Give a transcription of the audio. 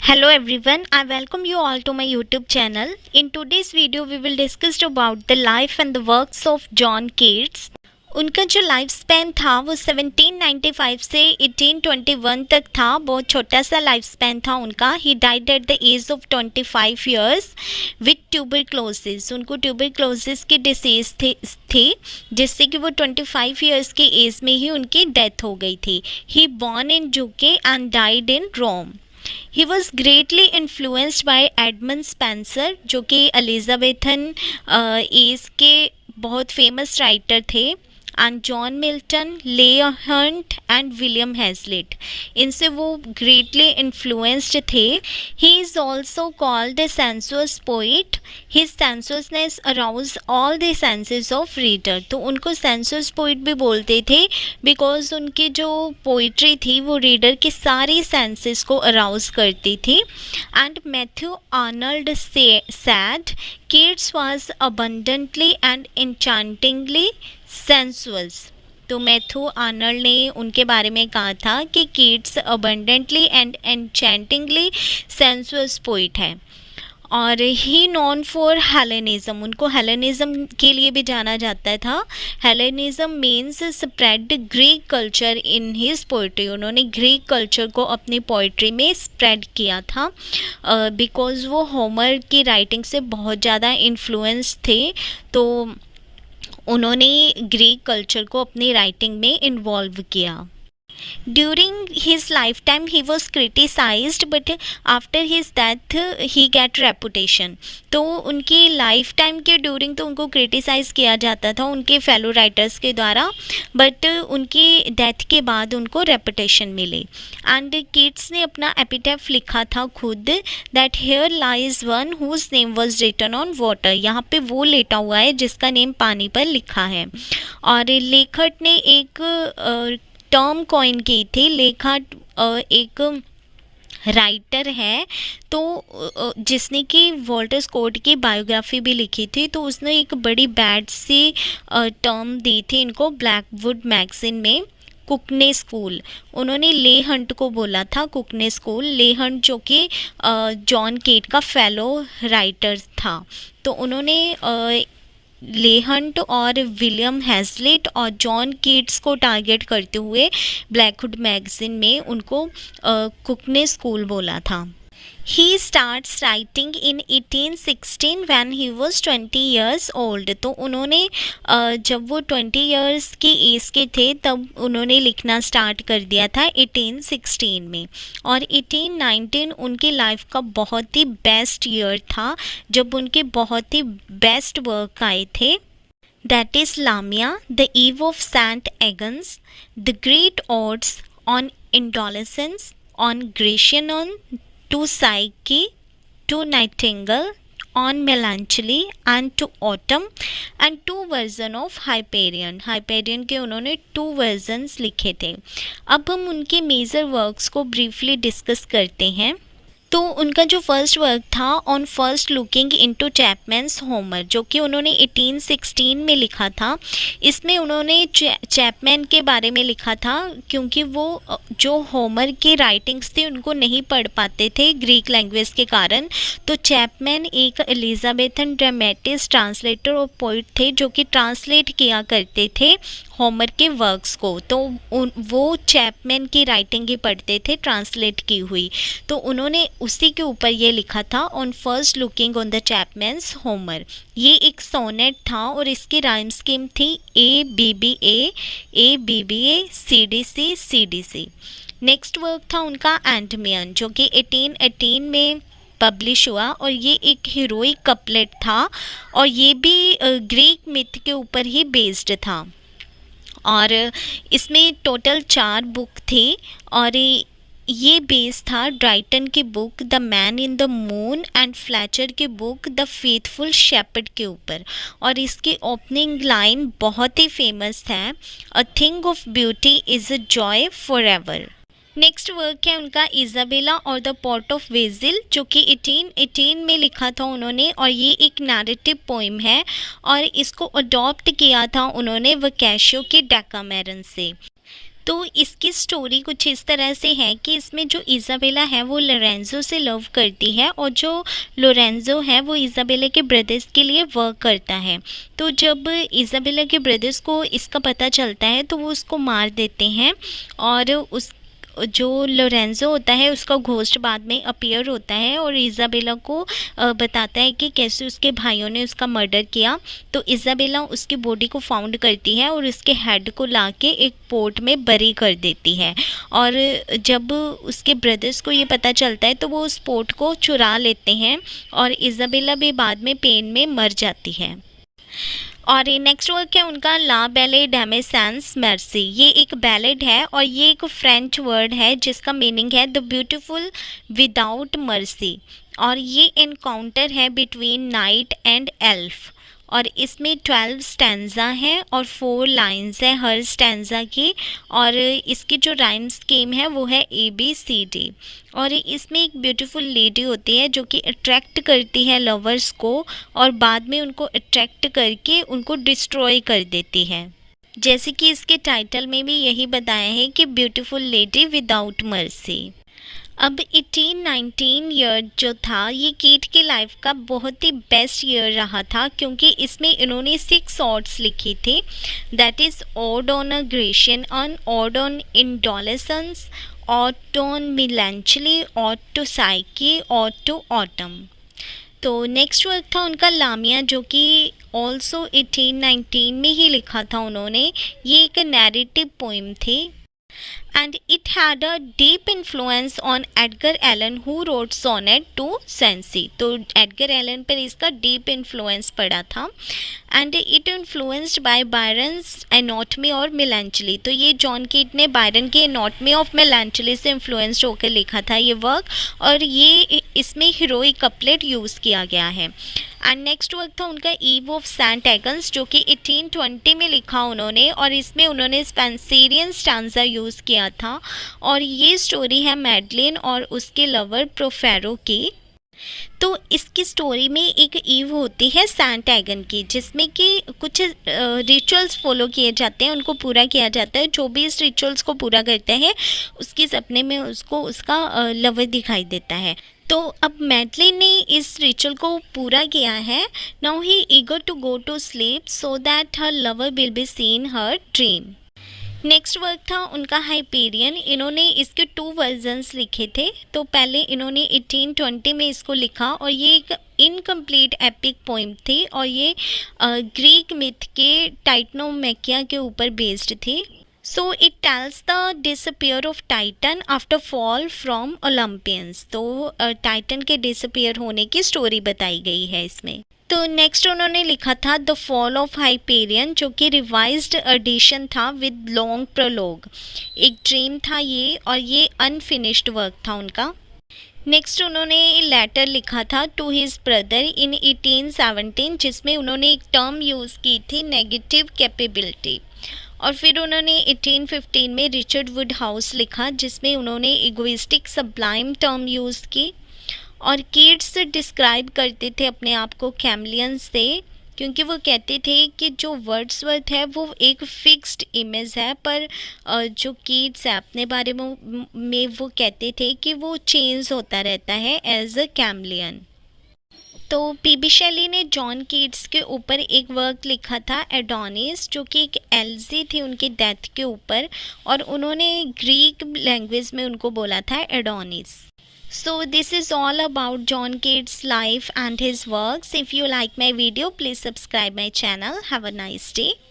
Hello everyone, I welcome you all to my YouTube channel. In today's video, we will discuss about the life and the works of John Keats. उनका जो life span था वो 1795 से 1821 तक था. बहुत छोटा सा लाइफ स्पैन था उनका. He died at the age of 25 years with tuberculosis. उनको ट्यूबरक्लोसिस की डिसीज थी जिससे कि वो 25 ईयर्स की एज में ही उनकी डेथ हो गई थी. He born in UK and died in Rome. He was greatly influenced by Edmund Spenser जो कि एलिजाबेथन एज के बहुत फेमस राइटर थे, and John Milton, Leigh Hunt and William Hazlitt. इनसे वो ग्रेटली इन्फ्लुएंस्ड थे. He is also called the sensuous poet. His sensuousness arouse all the senses of reader. तो उनको सेंसुअस पोइट भी बोलते थे बिकॉज उनकी जो पोइट्री थी वो रीडर के सारी सेंसेस को अराउज करती थी. And Matthew Arnold sad Keats was abundantly and enchantingly sensuous. तो मैथ्यू आर्नल्ड ने उनके बारे में कहा था कि Keats abundantly and enchantingly sensuous poet है. और ही नॉन फॉर हेलेनिज्म. उनको हेलेनिज्म के लिए भी जाना जाता था. Hellenism means spread Greek culture in his poetry. उन्होंने ग्रीक कल्चर को अपनी पोइट्री में स्प्रेड किया था बिकॉज वो होमर की राइटिंग से बहुत ज़्यादा इन्फ्लुएंस थे. तो उन्होंने ग्रीक कल्चर को अपनी राइटिंग में इन्वॉल्व किया. During his lifetime he was criticized but after his death he get reputation. तो उनकी लाइफ टाइम के ड्यूरिंग तो उनको क्रिटिसाइज़ किया जाता था उनके फेलो राइटर्स के द्वारा, बट उनकी डेथ के बाद उनको रेपुटेशन मिले. एंड कीट्स ने अपना एपिटैफ लिखा था खुद, that here lies one whose name was written on water. यहाँ पे वो लेटा हुआ है जिसका नेम पानी पर लिखा है. और लेखक ने एक टर्म कॉइन की थी. लेखक एक राइटर है तो जिसने कि वॉल्टर स्कॉट की बायोग्राफी भी लिखी थी. तो उसने एक बड़ी बैड सी टर्म दी थी इनको ब्लैकवुड मैगजीन में, कुकने स्कूल. उन्होंने ले हंट को बोला था कुकने स्कूल. ले हंट जो कि जॉन कीट का फेलो राइटर था. तो उन्होंने ले हंट और विलियम हैजलिट और जॉन कीट्स को टारगेट करते हुए ब्लैकवुड मैगजीन में उनको कुकने स्कूल बोला था. He starts writing in 1816 when he was 20 years old. तो उन्होंने जब वो 20 years की एज के थे तब उन्होंने लिखना स्टार्ट कर दिया था 1816 में. और 1819 उनकी लाइफ का बहुत ही बेस्ट ईयर था जब उनके बहुत ही बेस्ट वर्क आए थे. That is Lamia, The Eve of St. Agnes, The Great Odes on Indolence, on Gratian, To Psyche, To Nightingale, On Melancholy and To Autumn, and 2 version of Hyperion. Hyperion के उन्होंने 2 versions लिखे थे. अब हम उनके major works को briefly discuss करते हैं. तो उनका जो फर्स्ट वर्क था on first looking into Chapman's Homer जो कि उन्होंने 1816 में लिखा था. इसमें उन्होंने चैपमैन के बारे में लिखा था क्योंकि वो जो होमर की राइटिंग्स थी उनको नहीं पढ़ पाते थे ग्रीक लैंग्वेज के कारण. तो चैपमैन एक एलिजाबेथन ड्रामेटिस्ट ट्रांसलेटर और पोइट थे जो कि ट्रांसलेट किया करते थे होमर के वर्क्स को. तो वो चैपमैन की राइटिंग ही पढ़ते थे ट्रांसलेट की हुई. तो उन्होंने उसी के ऊपर ये लिखा था on first looking on the Chapman's Homer. ये एक सोनेट था और इसकी राइम स्कीम थी ABBA, ABBA, CDC, CDC. Next work था उनका एंटमियन जो कि 1818 में पब्लिश हुआ और ये एक हीरोइक कपलेट था और ये भी ग्रीक मिथ के ऊपर ही बेस्ड था. और इसमें टोटल 4 बुक थे और ये बेस था ड्राइटन की book the man in the moon and Fletcher की बुक द फेथफुल शेपर्ड के ऊपर. और इसकी ओपनिंग लाइन बहुत ही फेमस है, a thing of beauty is a joy for ever. Next work है उनका इजाबेला और द पोर्ट ऑफ वेजिल जो कि 1818 में लिखा था उन्होंने. और ये एक नैरेटिव पोइम है और इसको अडॉप्ट किया था उन्होंने वकैशियो के डेकामेरन से. तो इसकी स्टोरी कुछ इस तरह से है कि इसमें जो इज़ाबेला है वो लोरेंज़ो से लव करती है और जो लोरेंज़ो है वो इज़ाबेला के ब्रदर्स के लिए वर्क करता है। तो जब इज़ाबेला के ब्रदर्स को इसका पता चलता है तो वो उसको मार देते हैं और उस जो लोरेंज़ो होता है उसका घोस्ट बाद में अपीयर होता है और इज़ाबेला को बताता है कि कैसे उसके भाइयों ने उसका मर्डर किया। तो इज़ाबेला उसकी बॉडी को फाउंड करती है और उसके हेड को लाके एक पोट में बरी कर देती है और जब उसके ब्रदर्स को ये पता चलता है तो वो उस पोट को चुरा लेते हैं और इज़ाबेला भी बाद में पेन में मर जाती है। और नेक्स्ट वर्क है उनका ला बैले डेमेसेंस मर्सी। ये एक बैलेड है और ये एक फ्रेंच वर्ड है जिसका मीनिंग है द ब्यूटीफुल विदाउट मर्सी और ये एनकाउंटर है बिटवीन नाइट एंड एल्फ और इसमें 12 स्टैंजा है और 4 लाइंस है हर स्टैंजा की और इसकी जो राइम स्कीम है वो है ABCD और इसमें एक ब्यूटीफुल लेडी होती है जो कि अट्रैक्ट करती है लवर्स को और बाद में उनको अट्रैक्ट करके उनको डिस्ट्रॉय कर देती है। जैसे कि इसके टाइटल में भी यही बताया है कि ब्यूटीफुल लेडी विदाउट मर्सी। अब 1819 ईयर जो था ये कीट की लाइफ का बहुत ही बेस्ट ईयर रहा था क्योंकि इसमें इन्होंने 6 ऑड्स लिखी थी, that is ode on a Grecian urn, ode on indolence, ode on melancholy, ode to Psyche, ode to autumn. तो नेक्स्ट वर्क था उनका लामिया जो कि ऑल्सो 1819 में ही लिखा था उन्होंने। ये एक नैरेटिव पोइम थी and it had a deep influence on Edgar Allan who wrote sonnet to Cenci। तो एडगर एलन पर इसका डीप इन्फ्लुएंस पड़ा था and it influenced by Byron's anatomy और मिलेंचली। तो ये जॉन कीट ने बायरन के एनॉटमी ऑफ मिलेंचली से इन्फ्लुएंस्ड होकर लिखा था ये वर्क और ये इसमें हीरोइक कपलेट यूज़ किया गया है। एंड नेक्स्ट वर्क था उनका ईव ऑफ सेंट एगन्स जो कि 1820 में लिखा उन्होंने और इसमें उन्होंने स्पेंसेरियन स्टांजा यूज़ किया था और ये स्टोरी है मैडलिन और उसके लवर प्रोफेरो की। तो इसकी स्टोरी में एक ईव होती है सेंट एगन की जिसमें कि कुछ रिचुअल्स फॉलो किए जाते हैं, उनको पूरा किया जाता है। जो भी इस रिचुअल्स को पूरा करता है उसके सपने में उसको उसका लवर दिखाई देता है। तो अब मैडलिन ने इस रिचुअल को पूरा किया है। Now he eager to go to sleep so that her lover will be seen her dream. Next work था उनका हाइपेरियन। इन्होंने इसके 2 वर्जन्स लिखे थे। तो पहले इन्होंने 1820 में इसको लिखा और ये एक इनकम्प्लीट एपिक पोइम थी और ये ग्रीक मिथ के टाइटनोमैकिया के ऊपर बेस्ड थी। So it tells the disappear of Titan after fall from Olympians। तो टाइटन के डिसअपियर होने की स्टोरी बताई गई है इसमें। तो नेक्स्ट उन्होंने लिखा था द फॉल ऑफ हाइपेरियन जो कि रिवाइज्ड एडिशन था विद लॉन्ग प्रोलॉग। एक ड्रीम था ये और ये अनफिनिश्ड वर्क था उनका। नेक्स्ट उन्होंने लेटर लिखा था टू हिज ब्रदर इन 1817 जिसमें उन्होंने एक टर्म यूज़ की थी नेगेटिव कैपेबिलिटी। और फिर उन्होंने 1815 में रिचर्ड वुड हाउस लिखा जिसमें उन्होंने इगोइस्टिक सब्लाइम टर्म यूज़ की और किड्स डिस्क्राइब करते थे अपने आप को कैमलियन से क्योंकि वो कहते थे कि जो वर्ड्सवर्थ है वो एक फिक्स्ड इमेज है पर जो किड्स है अपने बारे में वो कहते थे कि वो चेंज होता रहता है एज अ कैमलियन। तो पीबी शेली ने जॉन कीट्स के ऊपर एक वर्क लिखा था एडोनिस जो कि एक एल्जी थी उनकी डेथ के ऊपर और उन्होंने ग्रीक लैंग्वेज में उनको बोला था Adonis. So this is all about John Keats' life and his works. If you like my video, please subscribe my channel. Have a nice day.